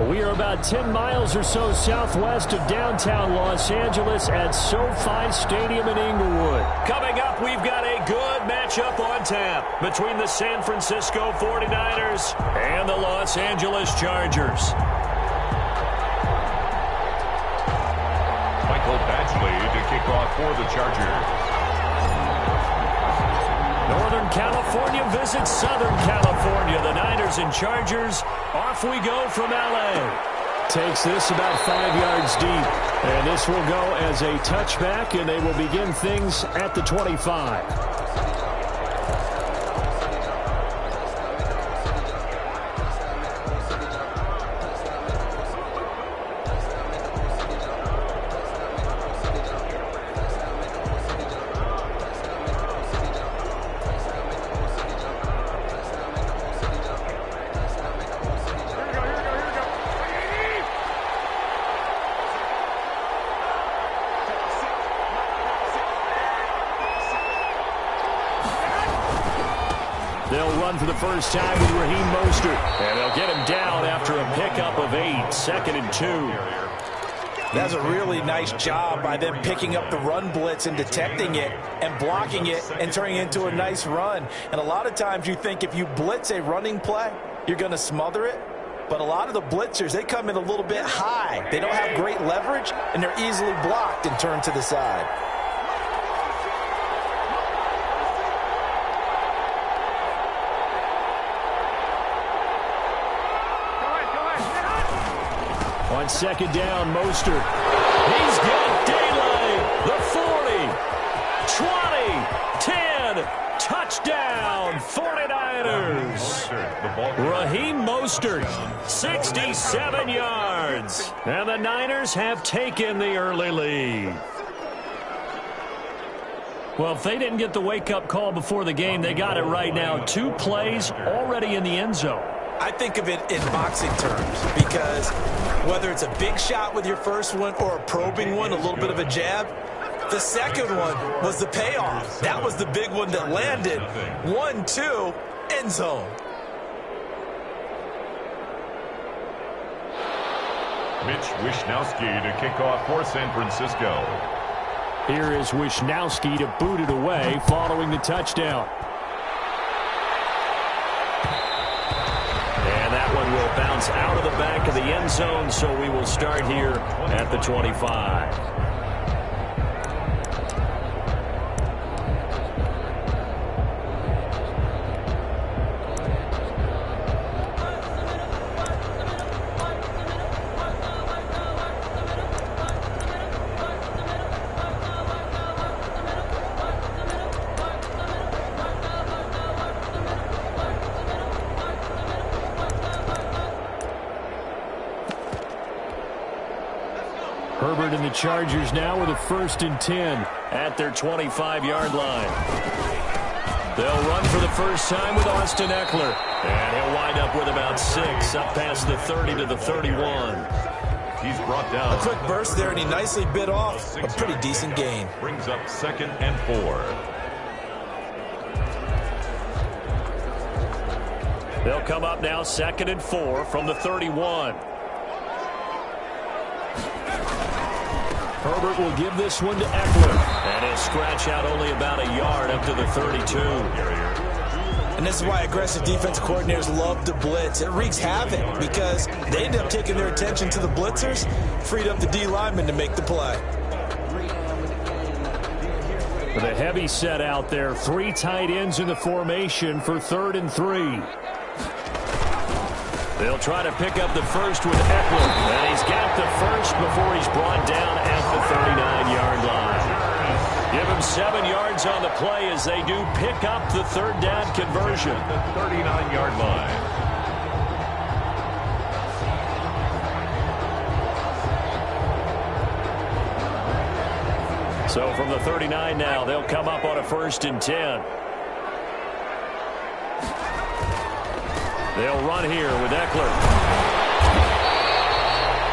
We are about 10 miles or so southwest of downtown Los Angeles at SoFi Stadium in Inglewood. Coming up, we've got a good matchup on tap between the San Francisco 49ers and the Los Angeles Chargers. Michael Badgley to kick off for the Chargers. Northern California visits Southern California. The Niners and Chargers, off we go from L.A. Takes this about 5 yards deep. And this will go as a touchback, and they will begin things at the 25. They'll run for the first time with Raheem Mostert. And they'll get him down after a pickup of 8, 2nd and 2. That's a really nice job by them picking up the run blitz and detecting it and blocking it and turning it into a nice run. And a lot of times you think if you blitz a running play, you're going to smother it. But a lot of the blitzers, they come in a little bit high. They don't have great leverage, and they're easily blocked and turned to the side. On second down, Mostert. He's got daylight. The 40, 20, 10, touchdown, 49ers. Raheem Mostert, 67 yards. And the Niners have taken the early lead. Well, if they didn't get the wake-up call before the game, they got it right now. 2 plays already in the end zone. I think of it in boxing terms because whether it's a big shot with your first one or a probing one, a little bit of a jab, the second one was the payoff. That was the big one that landed. 1-2, end zone. Mitch Wishnowsky to kick off for San Francisco. Here is Wishnowsky to boot it away following the touchdown. And that one will bounce out of the back of the end zone, so we will start here at the 25. Herbert and the Chargers now with a 1st and 10 at their 25-yard line. They'll run for the first time with Austin Eckler. And he'll wind up with about 6 up past the 30 to the 31. He's brought down. A quick burst there, and he nicely bit off a pretty decent gain. Brings up 2nd and 4. They'll come up now 2nd and 4 from the 31. Herbert will give this one to Eckler. And he'll scratch out only about a yard up to the 32. And this is why aggressive defensive coordinators love to blitz. It wreaks havoc because they end up taking their attention to the blitzers, freed up the D lineman to make the play. With a heavy set out there, 3 tight ends in the formation for 3rd and 3. They'll try to pick up the first with Eckler. And he's got the first before he's brought down at the 39-yard line. Give him 7 yards on the play as they do pick up the 3rd down conversion. The 39-yard line. So from the 39 now, they'll come up on a 1st and 10. They'll run here with Eckler.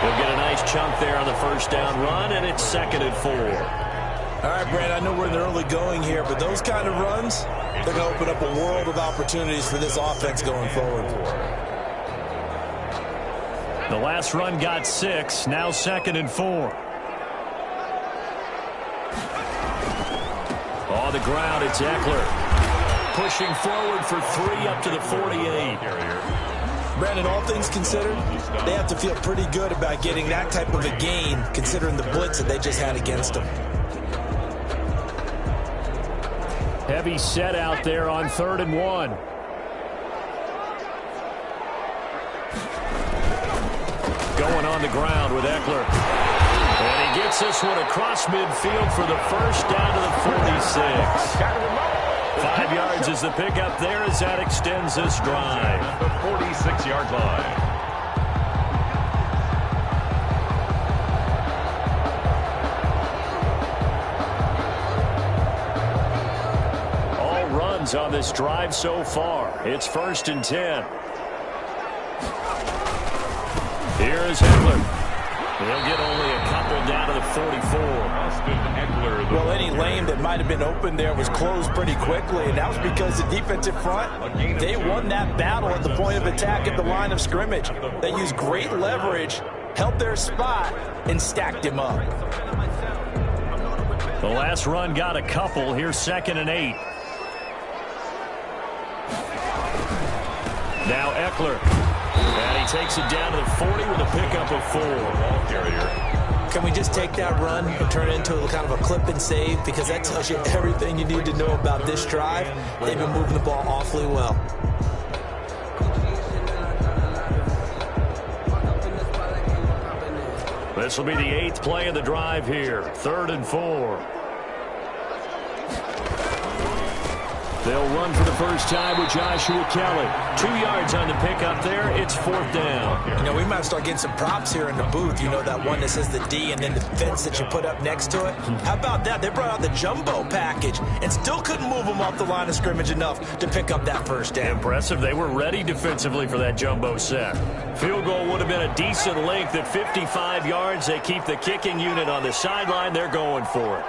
They'll get a nice chunk there on the 1st down run, and it's 2nd and 4. All right, Brad, I know we're in the early going here, but those kind of runs, they're going to open up a world of opportunities for this offense going forward. The last run got 6. Now 2nd and 4. On the ground, it's Eckler. Pushing forward for 3 up to the 48. Brandon, all things considered, they have to feel pretty good about getting that type of a gain, considering the blitz that they just had against them. Heavy set out there on 3rd and 1. Going on the ground with Eckler. And he gets this one across midfield for the first down to the 46. 5 yards is the pickup there as that extends this drive. The 46-yard line. All runs on this drive so far. It's 1st and 10. Here is Eckler. He'll get only a couple down to the 44. Well, any lane that might have been open there was closed pretty quickly, and that was because the defensive front, they won that battle at the point of attack at the line of scrimmage. They used great leverage, held their spot, and stacked him up. The last run got a couple. Here's 2nd and 8. Now Eckler. And he takes it down to the 40 with a pickup of 4. Ball carrier. Can we just take that run and turn it into a kind of a clip and save? Because that tells you everything you need to know about this drive. They've been moving the ball awfully well. This will be the 8th play of the drive here. 3rd and 4. They'll run for the first time with Joshua Kelly. 2 yards on the pickup there. It's 4th down. You know, we might start getting some props here in the booth. You know, that one that says the D and then the fence that you put up next to it. How about that? They brought out the jumbo package and still couldn't move them off the line of scrimmage enough to pick up that first down. Impressive. They were ready defensively for that jumbo set. Field goal would have been a decent length at 55 yards. They keep the kicking unit on the sideline. They're going for it.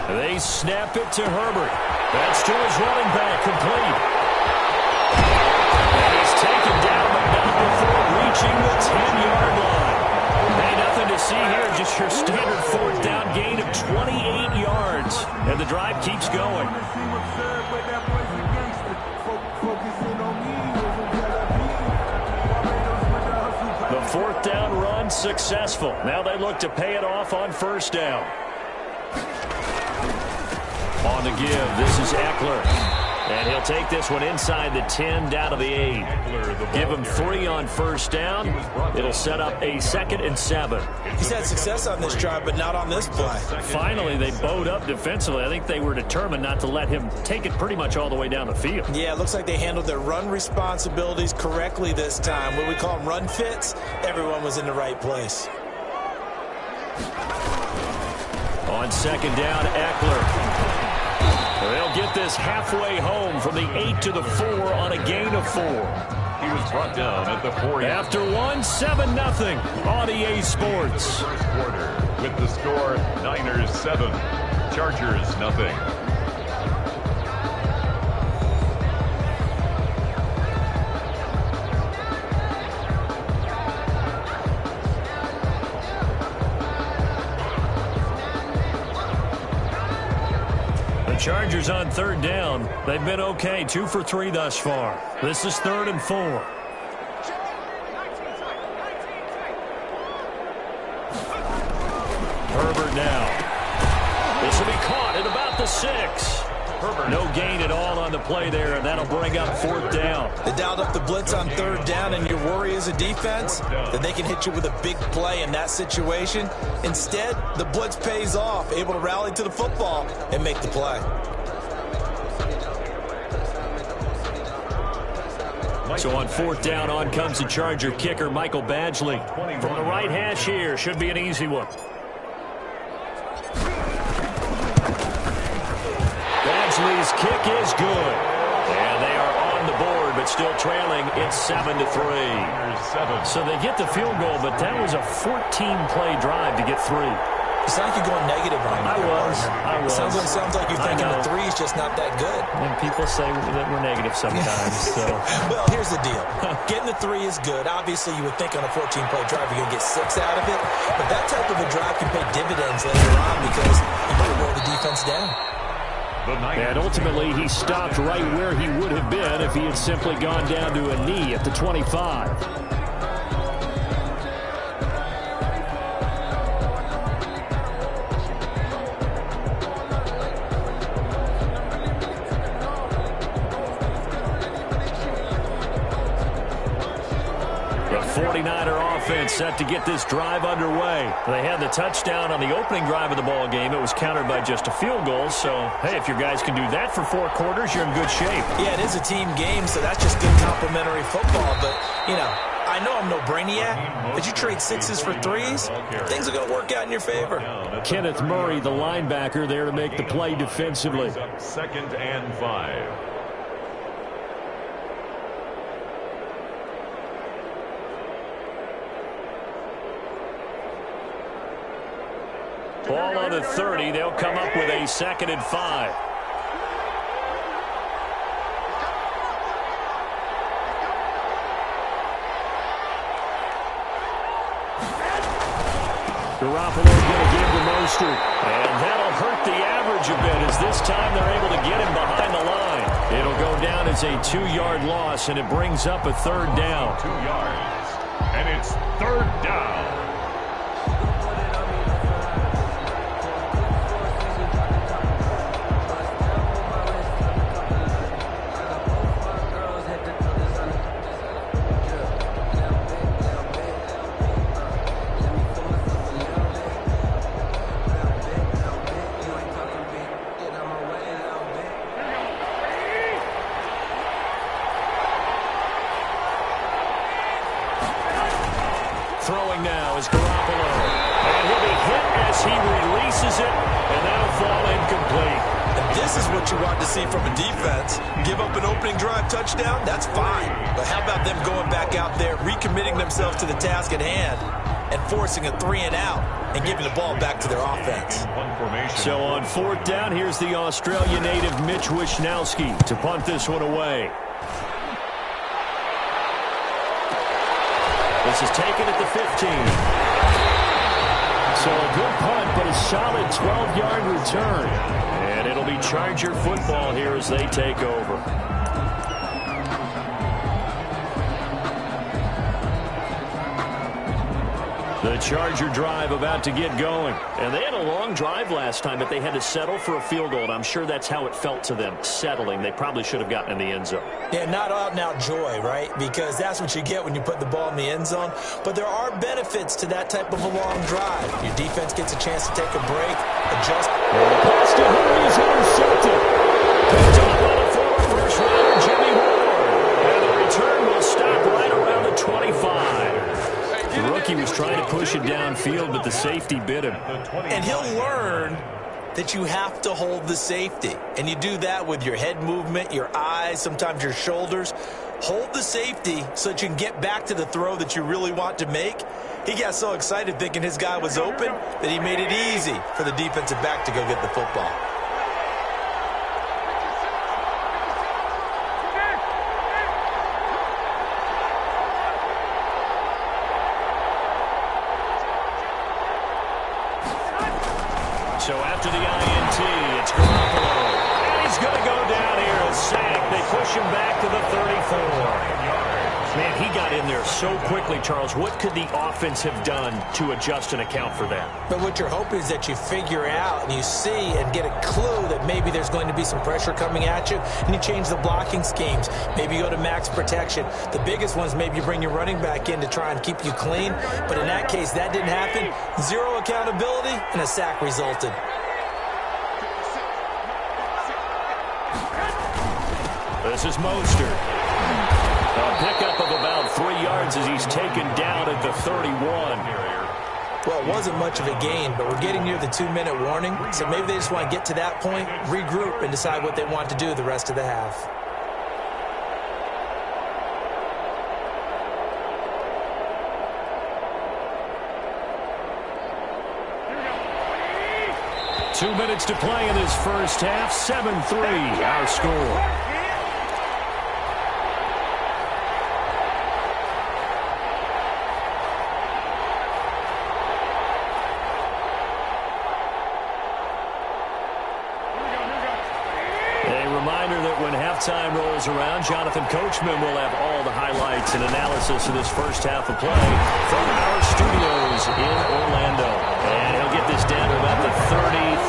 They snap it to Herbert. That's to his running back, complete. And he's taken down, but not before reaching the 10-yard line. Hey, nothing to see here, just your standard 4th down gain of 28 yards. And the drive keeps going. The 4th down run successful. Now they look to pay it off on 1st down. On the give, this is Eckler. And he'll take this one inside the 10 down to the 8. Give him 3 on 1st down. It'll set up a 2nd and 7. He's had success on this drive, but not on this play. Finally, they bowed up defensively. I think they were determined not to let him take it pretty much all the way down the field. Yeah, it looks like they handled their run responsibilities correctly this time. What we call them run fits, everyone was in the right place. On 2nd down, Eckler. They'll get this halfway home from the 8 to the 4 on a gain of 4. He was brought down at the 4. After 1, 7-0 on EA Sports. First quarter with the score Niners 7, Chargers nothing. Chargers on 3rd down. They've been okay, 2 for 3 thus far. This is 3rd and 4. Herbert now. This will be caught at about the 6. Herbert. No gain at all on the play there, and that'll bring up 4th down. They dialed up the blitz on 3rd down, and your worry as a defense that they can hit you with a big play in that situation. Instead, the blitz pays off, able to rally to the football and make the play. So on 4th down, on comes the Charger kicker, Michael Badgley. From the right hash here, should be an easy one. Badgley's kick is good. And they are on the board, but still trailing. It's 7-3. So they get the field goal, but that was a 14-play drive to get 3. You sound like you're going negative on me. I was. Sounds like you're thinking the three is just not that good. And people say that we're negative sometimes. So. Well, here's the deal. Getting the three is good. Obviously, you would think on a 14-play drive you're going to get 6 out of it. But that type of a drive can pay dividends later on because you might wear the defense down. And ultimately, he stopped right where he would have been if he had simply gone down to a knee at the 25. The 49er offense set to get this drive underway. They had the touchdown on the opening drive of the ball game. It was countered by just a field goal. So, hey, if your guys can do that for 4 quarters, you're in good shape. Yeah, it is a team game, so that's just good complimentary football. But, you know, I know I'm no brainiac, but you trade 6s for 3s, things are going to work out in your favor. Kenneth Murray, the linebacker, there to make the play defensively. 2nd and 5. Ball on the 30. They'll come up with a 2nd and 5. Garoppolo going to give to Mostert. And that'll hurt the average a bit as this time they're able to get him behind the line. It'll go down as a 2-yard loss, and it brings up a 3rd down. 2 yards. And it's 3rd down. Throwing now is Garoppolo. And he'll be hit as he releases it, and that'll fall incomplete. And this is what you want to see from a defense. Give up an opening drive touchdown, that's fine. But how about them going back out there, recommitting themselves to the task at hand, and forcing a 3-and-out and giving the ball back to their offense. So on 4th down, here's the Australia native Mitch Wishnowsky to punt this one away. This is taken at the 15. So a good punt, but a solid 12-yard return. And it'll be Charger football here as they take over. The Charger drive about to get going. And they had a long drive last time, but they had to settle for a field goal. And I'm sure that's how it felt to them, settling. They probably should have gotten in the end zone. Yeah, not out-and-out joy, right? Because that's what you get when you put the ball in the end zone. But there are benefits to that type of a long drive. Your defense gets a chance to take a break, adjust. Pass to Henry is intercepted. Picked up by the former first-rounder, Jimmy Ward. And the return will stop right around the 25. The rookie was trying to push it downfield, but the safety bit him. And he'll learn that you have to hold the safety. And you do that with your head movement, your eyes, sometimes your shoulders. Hold the safety so that you can get back to the throw that you really want to make. He got so excited thinking his guy was open that he made it easy for the defensive back to go get the football. So after the INT, it's Garoppolo. And he's going to go down here, a sack. They push him back to the 34. Man, he got in there so quickly, Charles. What could the offense have done to adjust and account for that? But what you're hoping is that you figure out and you see and get a clue that maybe there's going to be some pressure coming at you, and you change the blocking schemes. Maybe you go to max protection. The biggest ones, maybe you bring your running back in to try and keep you clean. But in that case, that didn't happen. Zero accountability, and a sack resulted. This is Mostert. A pickup of about 3 yards as he's taken down at the 31. Well, it wasn't much of a gain, but we're getting near the 2-minute warning, so maybe they just want to get to that point, regroup, and decide what they want to do the rest of the half. 2 minutes to play in this first half. 7-3, our score. Time rolls around. Jonathan Coachman will have all the highlights and analysis of this first half of play from our studios in Orlando. And he'll get this down to about the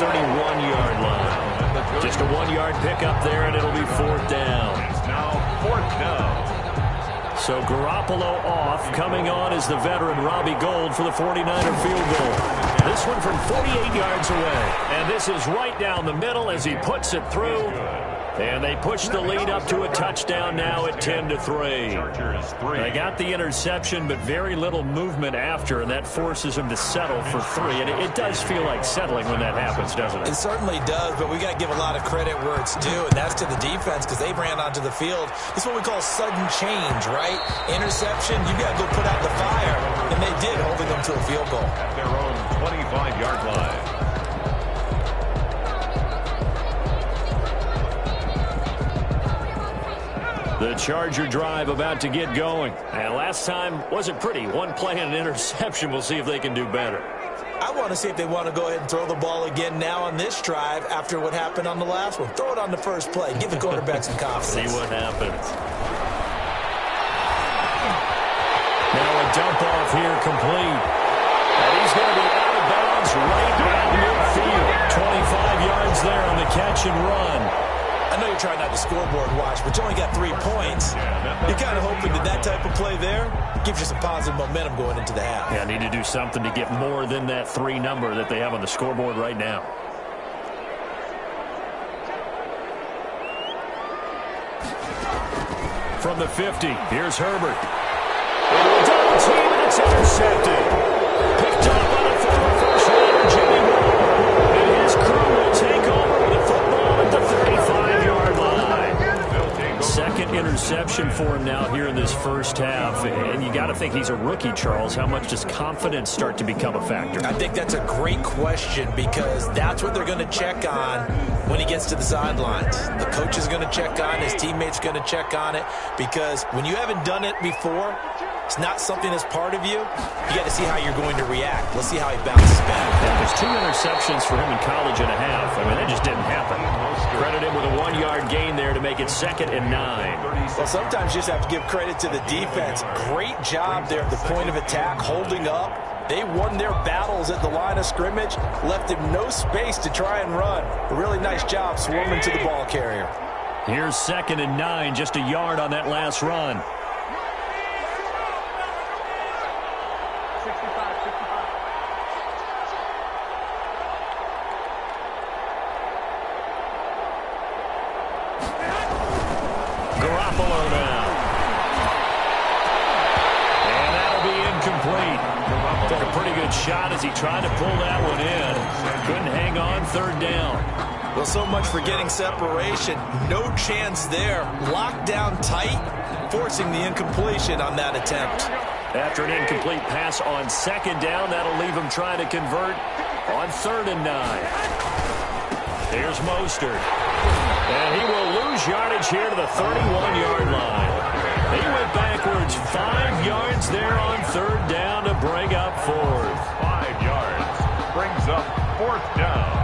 30-31-yard line. Just a 1-yard pickup there, and it'll be 4th down. It's now 4th down. So Garoppolo off. Coming on is the veteran Robbie Gould for the 49er field goal. This one from 48 yards away. And this is right down the middle as he puts it through. And they push the lead up to a touchdown now at 10-3. They got the interception, but very little movement after, and that forces them to settle for 3. And it does feel like settling when that happens, doesn't it? It certainly does, but we got to give a lot of credit where it's due, and that's to the defense because they ran onto the field. This is what we call sudden change, right? Interception, you got to go put out the fire, and they did, holding them to a field goal. At their own 25-yard line. The Charger drive about to get going. And last time wasn't pretty. One play and an interception. We'll see if they can do better. I want to see if they want to go ahead and throw the ball again now on this drive after what happened on the last one. Throw it on the first play. Give the quarterback some confidence. See what happens. Now a dump off here complete. And he's going to be out of bounds right down midfield. 25 yards there on the catch and run. I know you're trying not to scoreboard watch, but you only got 3 points. You're kind of hoping that type of play there gives you some positive momentum going into the half. Yeah, need to do something to get more than that 3 number that they have on the scoreboard right now. From the 50, here's Herbert. Double team, and it's intercepted. Picked up on a former first-rounder, Jimmy Ward. And his crew will take over with the football at the 35-yard line. Second interception for him now here in this first half. And you got to think he's a rookie, Charles. How much does confidence start to become a factor? I think that's a great question because that's what they're going to check on when he gets to the sidelines. The coach is going to check on, his teammates going to check on it because when you haven't done it before, it's not something that's part of you. You got to see how you're going to react. Let's see how he bounces back. Yeah, there's 2 interceptions for him in college and a half. I mean, that just didn't happen. Credit him with a 1-yard gain there to make it 2nd and 9. Well, sometimes you just have to give credit to the defense. Great job there at the point of attack, holding up. They won their battles at the line of scrimmage, left him no space to try and run. A really nice job swarming to the ball carrier. Here's 2nd and 9, just a yard on that last run. Garoppolo now. And that'll be incomplete. Took a pretty good shot as he tried to pull that one in. Couldn't hang on, 3rd down. Well, so much for getting separation. No chance there. Locked down tight, forcing the incompletion on that attempt. After an incomplete pass on 2nd down, that'll leave him trying to convert on 3rd and 9. Here's Mostert. And he will lose yardage here to the 31-yard line. He went backwards 5 yards there on 3rd down to bring up 4th. 5 yards brings up 4th down.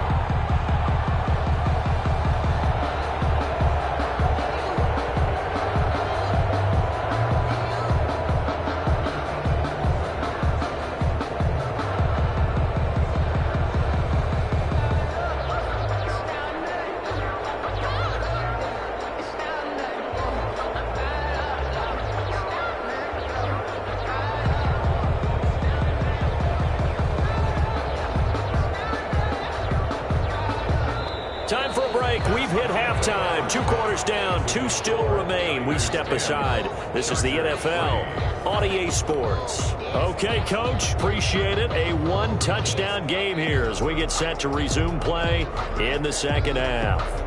Time for a break. We've hit halftime. 2 quarters down. 2 still remain. We step aside. This is the NFL on EA Sports. Okay, Coach. Appreciate it. A 1-touchdown game here as we get set to resume play in the second half.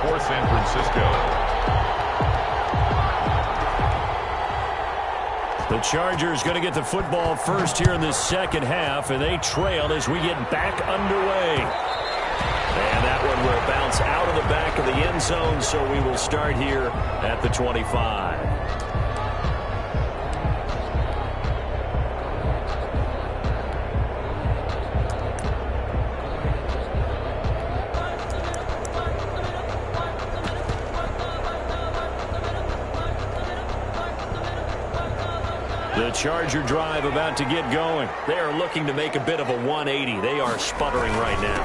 for San Francisco. The Chargers going to get the football first here in the second half, and they trail as we get back underway. And that one will bounce out of the back of the end zone, so we will start here at the 25. The Charger drive about to get going. They are looking to make a bit of a 180. They are sputtering right now.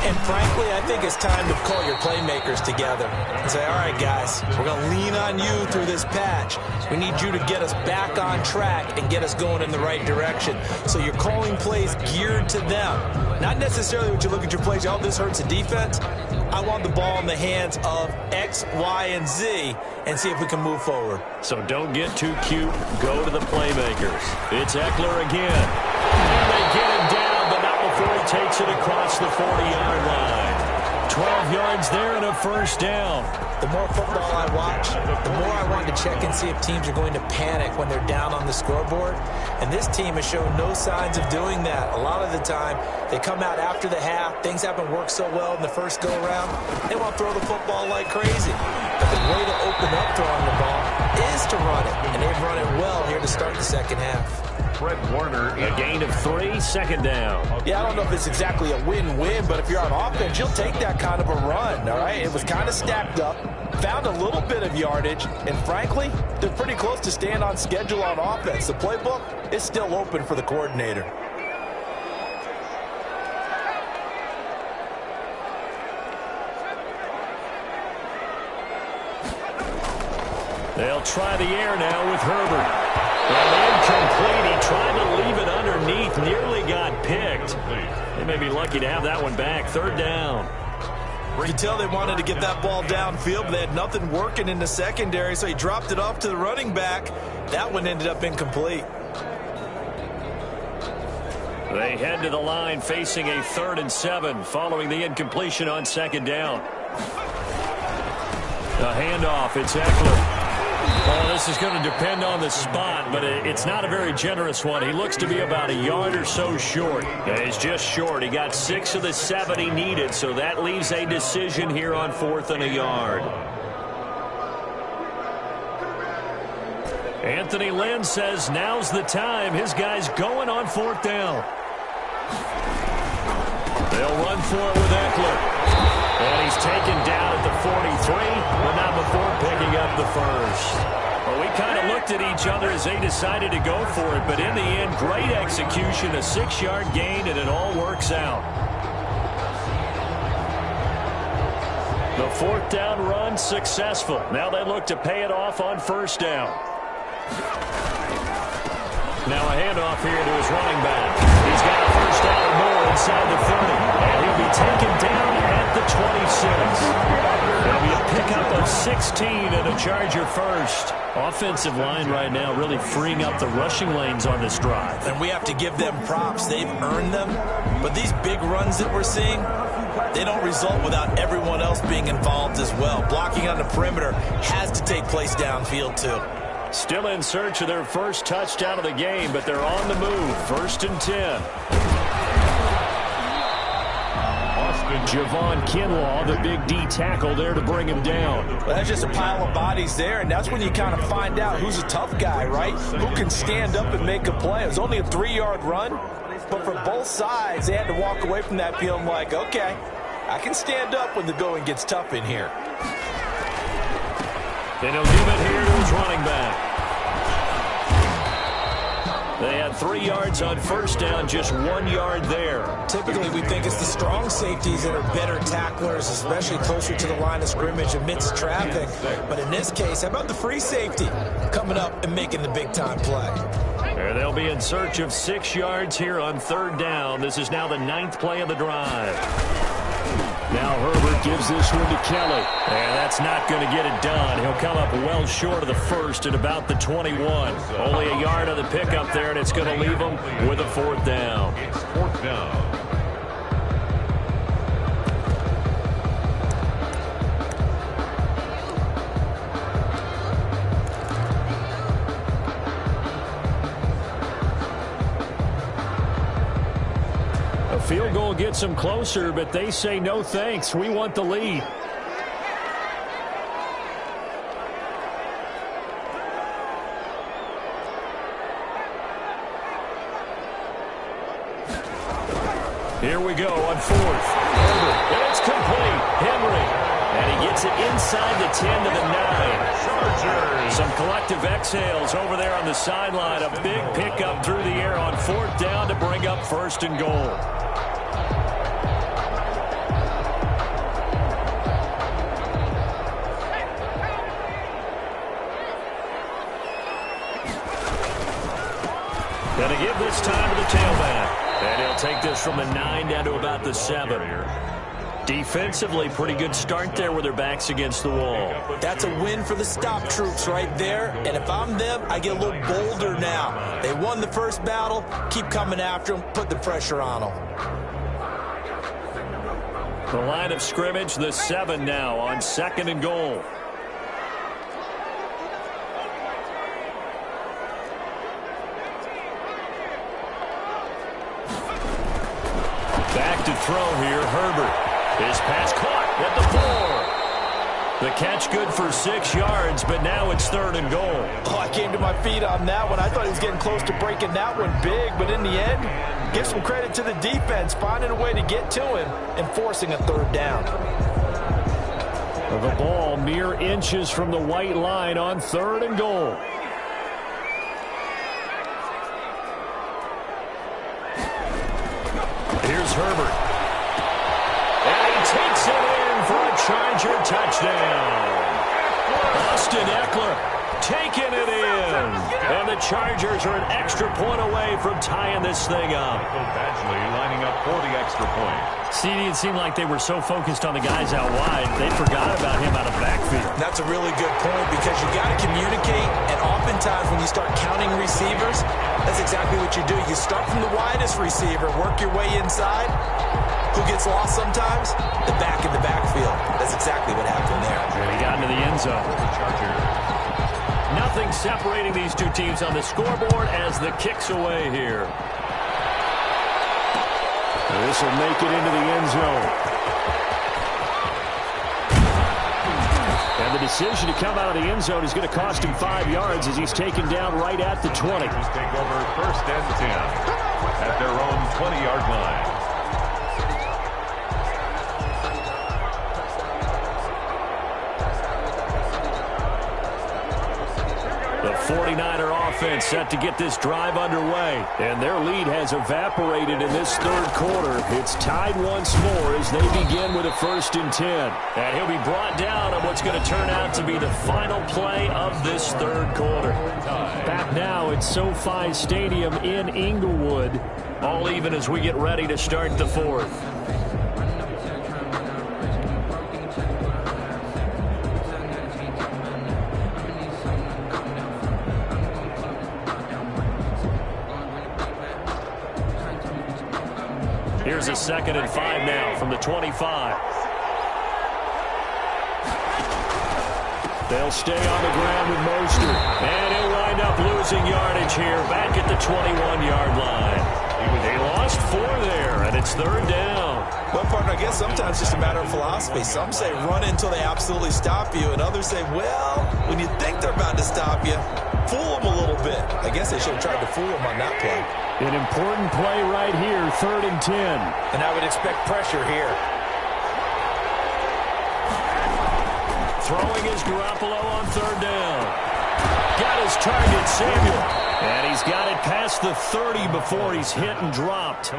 And frankly, I think it's time to call your playmakers together and say, all right, guys, we're going to lean on you through this patch. We need you to get us back on track and get us going in the right direction. So you're calling plays geared to them. Not necessarily when you look at your plays, oh, this hurts the defense. I want the ball in the hands of X, Y, and Z and see if we can move forward. So don't get too cute. Go to the playmakers. It's Eckler again. And they get him down, but not before he takes it across the 40-yard line. 12 yards there and a first down. The more football I watch, the more I want to check and see if teams are going to panic when they're down on the scoreboard. And this team has shown no signs of doing that. A lot of the time, they come out after the half. Things haven't worked so well in the first go-around. They want to throw the football like crazy. But the way to open up throwing the ball is to run it. And they've run it well here to start the second half. Fred Warner, a gain of 3, second down. Yeah, I don't know if it's exactly a win-win, but if you're on offense, you'll take that kind of a run, all right? It was kind of stacked up, found a little bit of yardage, and frankly, they're pretty close to staying on schedule on offense. The playbook is still open for the coordinator. They'll try the air now with Herbert. And incomplete. He tried to leave it underneath. Nearly got picked. They may be lucky to have that one back. Third down. You can tell they wanted to get that ball downfield, but they had nothing working in the secondary, so he dropped it off to the running back. That one ended up incomplete. They head to the line facing a 3rd and 7 following the incompletion on second down. The handoff. It's Eckler. Well, this is going to depend on the spot, but it's not a very generous one. He looks to be about a yard or so short. And he's just short. He got 6 of the 7 he needed, so that leaves a decision here on 4th and a yard. Anthony Lynn says now's the time. His guy's going on 4th down. They'll run for it with Eckler. And he's taken down at the 43, but not before picking up the first. Well, we kind of looked at each other as they decided to go for it, but in the end, great execution, a 6-yard gain, and it all works out. The 4th down run successful. Now they look to pay it off on 1st down. Now a handoff here to his running back. He's got a 1st down or more inside the 30, and he'll be taken down at the 26. That'll be a pickup of 16 and a Charger first. Offensive line right now really freeing up the rushing lanes on this drive. And we have to give them props. They've earned them. But these big runs that we're seeing, they don't result without everyone else being involved as well. Blocking on the perimeter has to take place downfield too. Still in search of their first touchdown of the game, but they're on the move. 1st and 10. Javon Kinlaw, the big D tackle there to bring him down. Well, that's just a pile of bodies there, and that's when you kind of find out who's a tough guy, right? Who can stand up and make a play. It was only a 3-yard run, but for both sides, they had to walk away from that feeling like, okay, I can stand up when the going gets tough in here. And he'll give it here to his running back. They had 3 yards on 1st down, just 1 yard there. Typically, we think it's the strong safeties that are better tacklers, especially closer to the line of scrimmage amidst traffic. But in this case, how about the free safety coming up and making the big-time play? And they'll be in search of 6 yards here on 3rd down. This is now the 9th play of the drive. Now Herbert gives this one to Kelly. And that's not going to get it done. He'll come up well short of the first at about the 21. Only a yard of the pickup there, and it's going to leave him with a 4th down. It's 4th down. A field goal gets them closer, but they say no thanks. We want the lead. Here we go on fourth. And it's complete. Henry. And he gets it inside the 10 to the 9. Chargers. Some collective exhales over there on the sideline. A big pickup through the air on fourth down to bring up first and goal. Going to give this time to the tailback. And he'll take this from the 9 down to about the 7. Defensively, pretty good start there with their backs against the wall. That's a win for the stop troops right there. And if I'm them, I get a little bolder now. They won the first battle. Keep coming after them. Put the pressure on them. The line of scrimmage, the 7 now on second and goal. Back to throw here, Herbert. His pass caught at the 4. The catch good for 6 yards, but now it's third and goal. Oh, I came to my feet on that one. I thought he was getting close to breaking that one big, but in the end, give some credit to the defense, finding a way to get to him and forcing a third down. The ball mere inches from the white line on third and goal. Here's Herbert. And he takes it in for a Charger touchdown. Austin Eckler taking it in. And the Chargers are an extra point away from tying this thing up. Badgley lining up for the extra point. CD, it seemed like they were so focused on the guys out wide, they forgot about him out of backfield. That's a really good point because you got to communicate, and oftentimes when you start counting receivers, that's exactly what you do. You start from the widest receiver, work your way inside. Who gets lost sometimes? The back in the backfield. That's exactly what happened there. And he got into the end zone. Nothing separating these two teams on the scoreboard as the kick's away here. This will make it into the end zone. And the decision to come out of the end zone is going to cost him 5 yards as he's taken down right at the 20. Just take over first and 10 at their own 20-yard line. The 49er offense set to get this drive underway. And their lead has evaporated in this third quarter. It's tied once more as they begin with a first and 10. And he'll be brought down on what's going to turn out to be the final play of this third quarter. Back now at SoFi Stadium in Inglewood. All even as we get ready to start the fourth. Here's a 2nd and 5 now from the 25. They'll stay on the ground with Mostert. And he'll wind up losing yardage here back at the 21-yard line. They lost 4 there, and it's third down. Well, partner, I guess sometimes it's just a matter of philosophy. Some say run until they absolutely stop you, and others say, well, when you think they're about to stop you, fool them a little bit. I guess they should have tried to fool them on that play. An important play right here, 3rd and 10. And I would expect pressure here. Throwing is Garoppolo on 3rd down. Got his target, Samuel. And he's got it past the 30 before he's hit and dropped.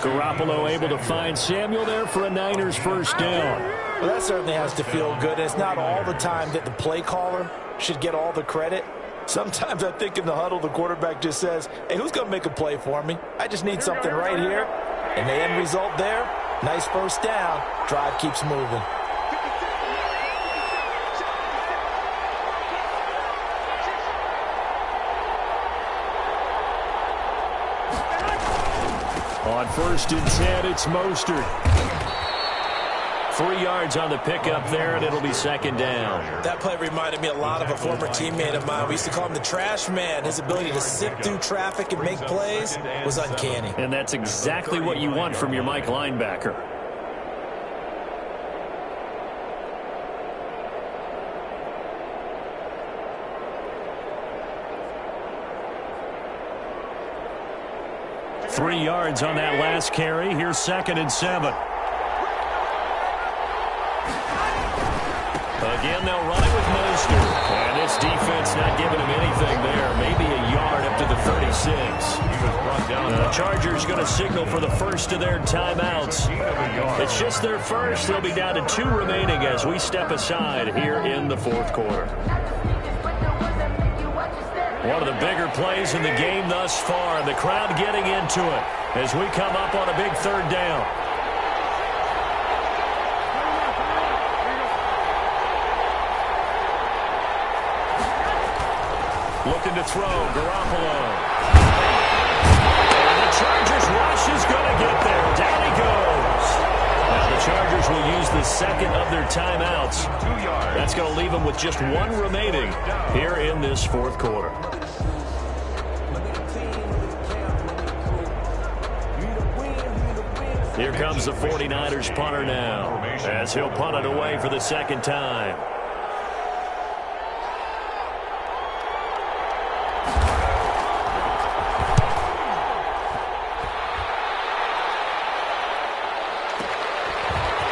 Garoppolo able to find Samuel there for a Niners first down. Well, that certainly has to feel good. It's not all the time that the play caller should get all the credit. Sometimes I think in the huddle, the quarterback just says, hey, who's going to make a play for me? I just need something right here. And the end result there, nice first down. Drive keeps moving. On 1st and 10, it's Mostert. 3 yards on the pickup there, and it'll be second down. That play reminded me a lot of a former teammate of mine. We used to call him the trash man. His ability to sift through traffic and make plays was uncanny. And that's exactly what you want from your Mike linebacker. Three yards on that last carry. Here's 2nd and 7. Again, they'll run it with Mostert. And this defense not giving him anything there. Maybe a yard up to the 36. The Chargers going to signal for the first of their timeouts. It's just their first. They'll be down to 2 remaining as we step aside here in the fourth quarter. One of the bigger plays in the game thus far, and the crowd getting into it as we come up on a big 3rd down. Looking to throw, Garoppolo. And the Chargers rush is going to get there. Down he goes. Now the Chargers will use the 2nd of their timeouts. That's going to leave them with just 1 remaining here in this fourth quarter. Here comes the 49ers punter now, as he'll punt it away for the 2nd time.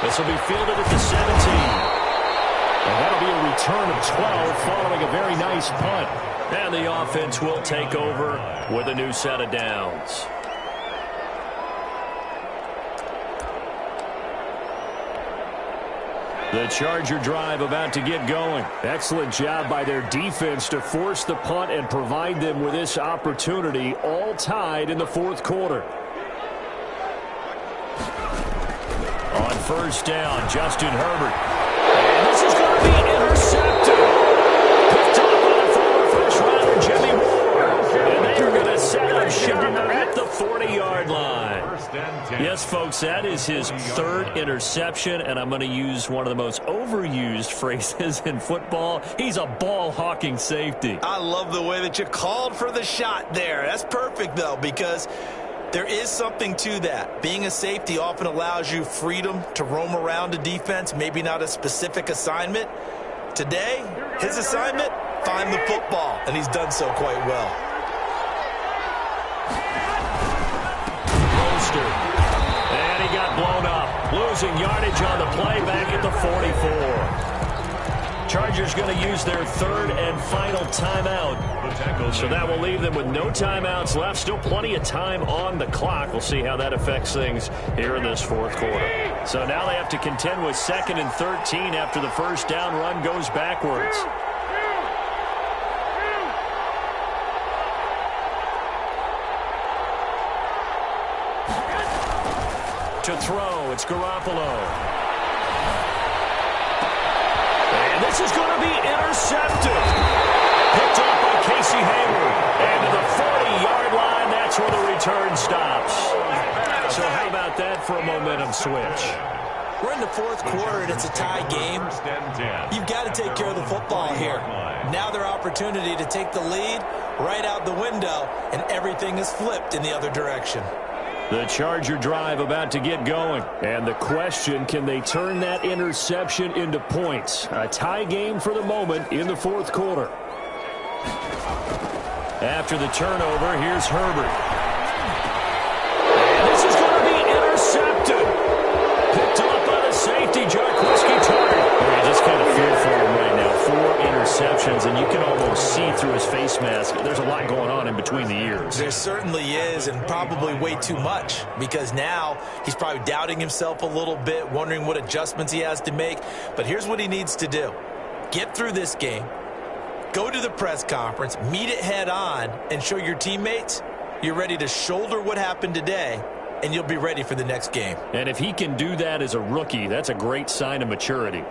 This will be fielded at the 17. And that'll be a return of 12 following a very nice punt. And the offense will take over with a new set of downs. The Charger drive about to get going. Excellent job by their defense to force the punt and provide them with this opportunity, all tied in the fourth quarter. On first down, Justin Herbert. And this is going to be intercepted. Picked up by the former first-rounder, Jimmy Ward. And they're going to set up shop at the 40-yard line. Yes, folks, that is his 3rd interception, and I'm going to use one of the most overused phrases in football. He's a ball-hawking safety. I love the way that you called for the shot there. That's perfect, though, because there is something to that. Being a safety often allows you freedom to roam around a defense, maybe not a specific assignment. Today, his assignment, find the football, and he's done so quite well. And he got blown up, losing yardage on the play back at the 44. Chargers going to use their 3rd and final timeout. So that will leave them with no timeouts left. Still plenty of time on the clock. We'll see how that affects things here in this fourth quarter. So now they have to contend with 2nd and 13 after the first down run goes backwards. To throw, it's Garoppolo. And this is going to be intercepted. Picked up by Casey Hayward. And to the 40-yard line, that's where the return stops. So how about that for a momentum switch? We're in the fourth quarter, and it's a tie game. You've got to take care of the football here. Now their opportunity to take the lead right out the window, and everything is flipped in the other direction. The Charger drive about to get going. And the question, can they turn that interception into points? A tie game for the moment in the fourth quarter. After the turnover, here's Herbert. And this is going to be intercepted. Picked up by the safety, Jarquiski Tartt. You just kind of feel for him right now. 4 interceptions, and you can almost see through his face mask. There's a lot going on in between the ears. There certainly is, and probably way too much, because now he's probably doubting himself a little bit, wondering what adjustments he has to make. But here's what he needs to do. Get through this game, go to the press conference, meet it head on, and show your teammates you're ready to shoulder what happened today, and you'll be ready for the next game. And if he can do that as a rookie, that's a great sign of maturity.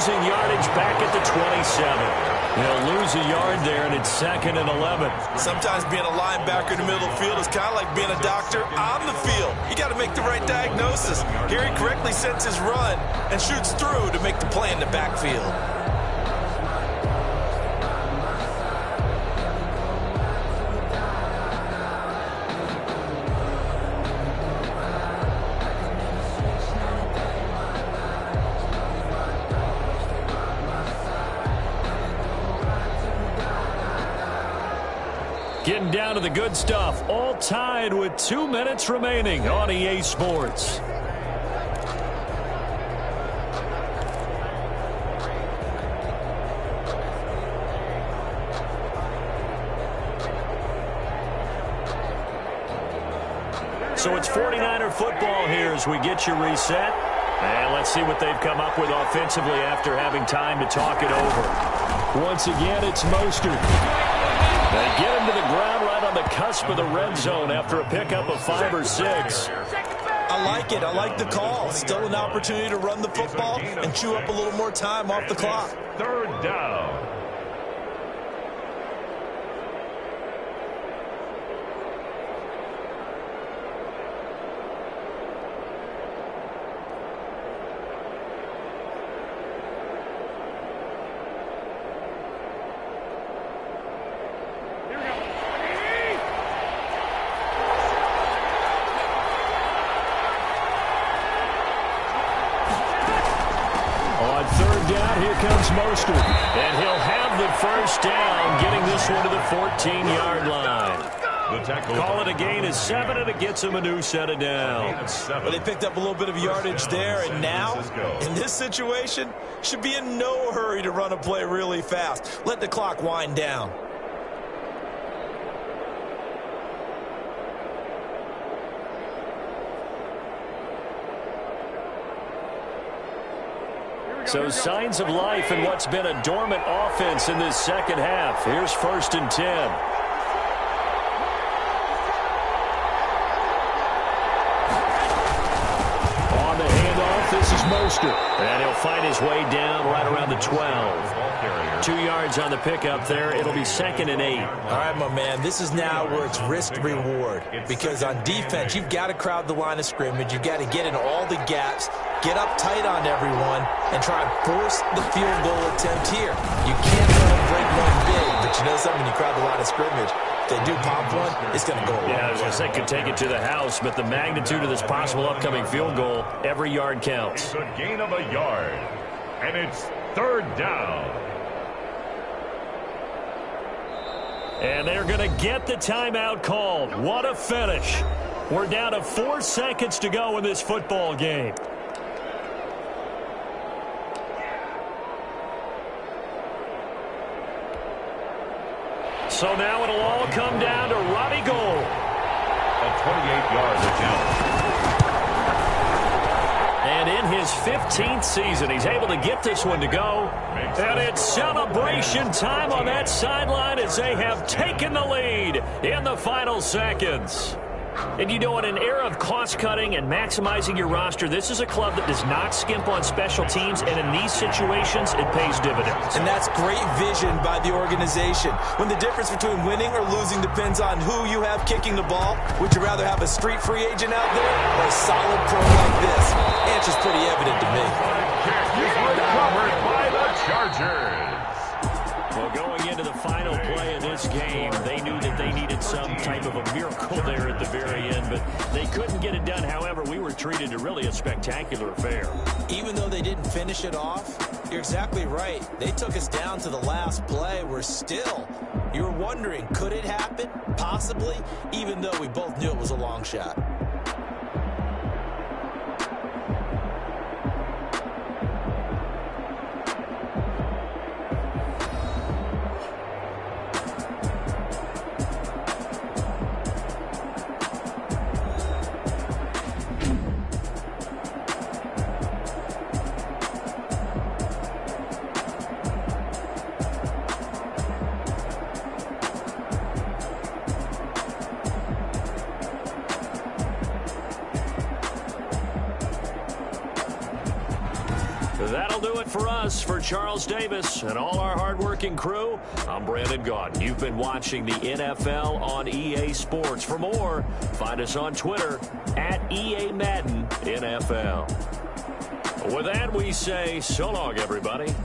losing yardage back at the 27. He'll lose a yard there, and it's 2nd and 11. Sometimes being a linebacker in the middle of the field is kind of like being a doctor on the field. You got to make the right diagnosis. Here he correctly sets his run and shoots through to make the play in the backfield. Getting down to the good stuff, all tied with 2 minutes remaining on EA Sports. So it's 49er football here as we get you reset. And let's see what they've come up with offensively after having time to talk it over. Once again, it's Mostert. They get him to the ground right on the cusp of the red zone after a pickup of 5 or 6. I like it. I like the call. Still an opportunity to run the football and chew up a little more time off the clock. 3rd down. Here comes Mostert, and he'll have the first down, getting this one to the 14-yard line. Call it a gain of 7, and it gets him a new set of downs. But they picked up a little bit of yardage there, and now, in this situation, should be in no hurry to run a play really fast. Let the clock wind down. So signs of life in what's been a dormant offense in this second half. Here's 1st and 10. On the handoff, this is Mostert. And he'll find his way down right around the 12. 2 yards on the pickup there. It'll be 2nd and 8. All right, my man, this is now where it's risk-reward. Because on defense, you've got to crowd the line of scrimmage. You've got to get in all the gaps, get up tight on everyone, and try and force the field goal attempt here. You can't let them break one big, but you know something, you crowd the line of scrimmage. If they do pop one, it's going to go away. Yeah, I was going to say could take it to the house, but the magnitude of this possible upcoming field goal, every yard counts. It's a gain of a yard, and it's 3rd down. And they're going to get the timeout called. What a finish. We're down to 4 seconds to go in this football game. So now it'll all come down to Robbie Gould. A 28-yard attempt. And in his 15th season, he's able to get this one to go. And it's celebration time on that sideline as they have taken the lead in the final seconds. And you know, in an era of cost-cutting and maximizing your roster, this is a club that does not skimp on special teams, and in these situations, it pays dividends. And that's great vision by the organization. When the difference between winning or losing depends on who you have kicking the ball, would you rather have a street free agent out there or a solid pro like this? Answer's pretty evident to me. He's recovered by the Chargers. Well, going into the final play of this game, they knew that they needed some type of a miracle there at the very end, but they couldn't get it done. However, we were treated to really a spectacular affair. Even though they didn't finish it off, you're exactly right. They took us down to the last play. We're still, you were wondering, could it happen? Possibly, even though we both knew it was a long shot. That'll do it for us. For Charles Davis and all our hardworking crew, I'm Brandon Gaudin. You've been watching the NFL on EA Sports. For more, find us on Twitter at EA Madden NFL. With that, we say so long, everybody.